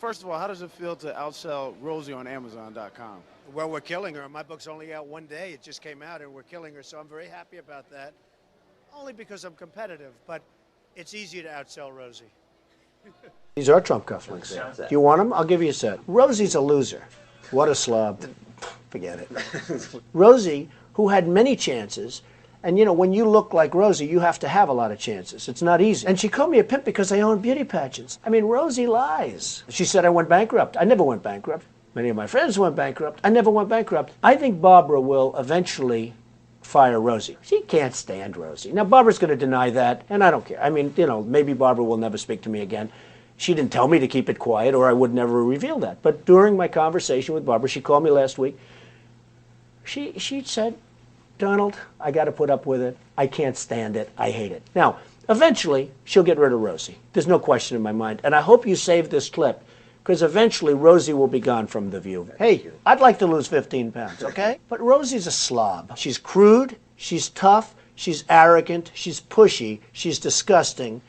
First of all, how does it feel to outsell Rosie on Amazon.com? Well, we're killing her. My book's only out one day. It just came out, and we're killing her. So I'm very happy about that. Only because I'm competitive, but it's easy to outsell Rosie. These are Trump cufflinks. Do you want them? I'll give you a set. Rosie's a loser. What a slob. Forget it. Rosie, who had many chances, and you know, when you look like Rosie, you have to have a lot of chances. It's not easy. And she called me a pimp because I own beauty pageants. I mean, Rosie lies. She said I went bankrupt. I never went bankrupt. Many of my friends went bankrupt. I never went bankrupt. I think Barbara will eventually fire Rosie. She can't stand Rosie. Now, Barbara's going to deny that, and I don't care. I mean, you know, maybe Barbara will never speak to me again. She didn't tell me to keep it quiet, or I would never reveal that. But during my conversation with Barbara, she called me last week. She said, Donald, I got to put up with it. I can't stand it. I hate it. Now, eventually, she'll get rid of Rosie. There's no question in my mind. And I hope you save this clip, because eventually Rosie will be gone from The View. Hey, I'd like to lose 15 pounds, okay? But Rosie's a slob. She's crude, she's tough, she's arrogant, she's pushy, she's disgusting.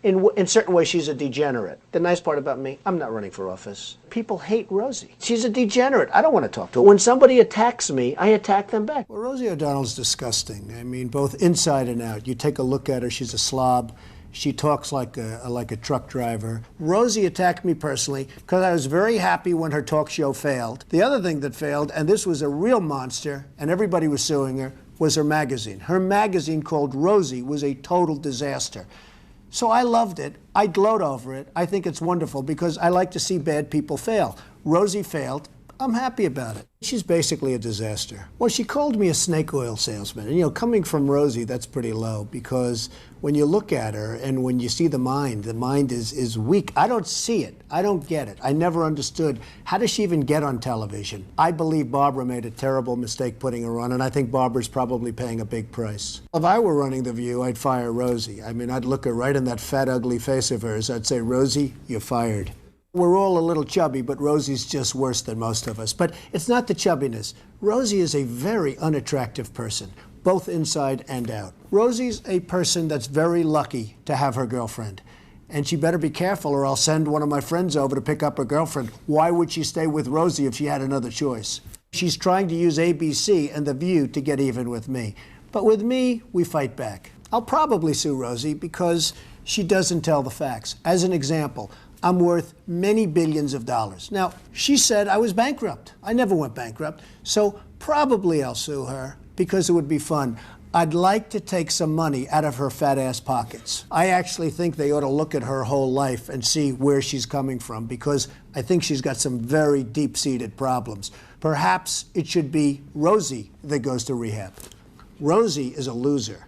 In certain ways, she's a degenerate. The nice part about me, I'm not running for office. People hate Rosie. She's a degenerate. I don't want to talk to her. When somebody attacks me, I attack them back. Well, Rosie O'Donnell's disgusting. I mean, both inside and out. You take a look at her, she's a slob. She talks like a truck driver. Rosie attacked me personally because I was very happy when her talk show failed. The other thing that failed, and this was a real monster, and everybody was suing her, was her magazine. Her magazine called Rosie was a total disaster. So I loved it. I gloat over it. I think it's wonderful because I like to see bad people fail. Rosie failed. I'm happy about it. She's basically a disaster. Well, she called me a snake oil salesman. And, you know, coming from Rosie, that's pretty low because when you look at her and when you see the mind is weak. I don't see it. I don't get it. I never understood. How does she even get on television? I believe Barbara made a terrible mistake putting her on, and I think Barbara's probably paying a big price. If I were running The View, I'd fire Rosie. I mean, I'd look her right in that fat, ugly face of hers. I'd say, Rosie, you're fired. We're all a little chubby, but Rosie's just worse than most of us. But it's not the chubbiness. Rosie is a very unattractive person, both inside and out. Rosie's a person that's very lucky to have her girlfriend. And she better be careful or I'll send one of my friends over to pick up her girlfriend. Why would she stay with Rosie if she had another choice? She's trying to use ABC and The View to get even with me. But with me, we fight back. I'll probably sue Rosie because she doesn't tell the facts. As an example, I'm worth many billions of dollars. Now, she said I was bankrupt. I never went bankrupt. So probably I'll sue her because it would be fun. I'd like to take some money out of her fat ass pockets. I actually think they ought to look at her whole life and see where she's coming from because I think she's got some very deep-seated problems. Perhaps it should be Rosie that goes to rehab. Rosie is a loser.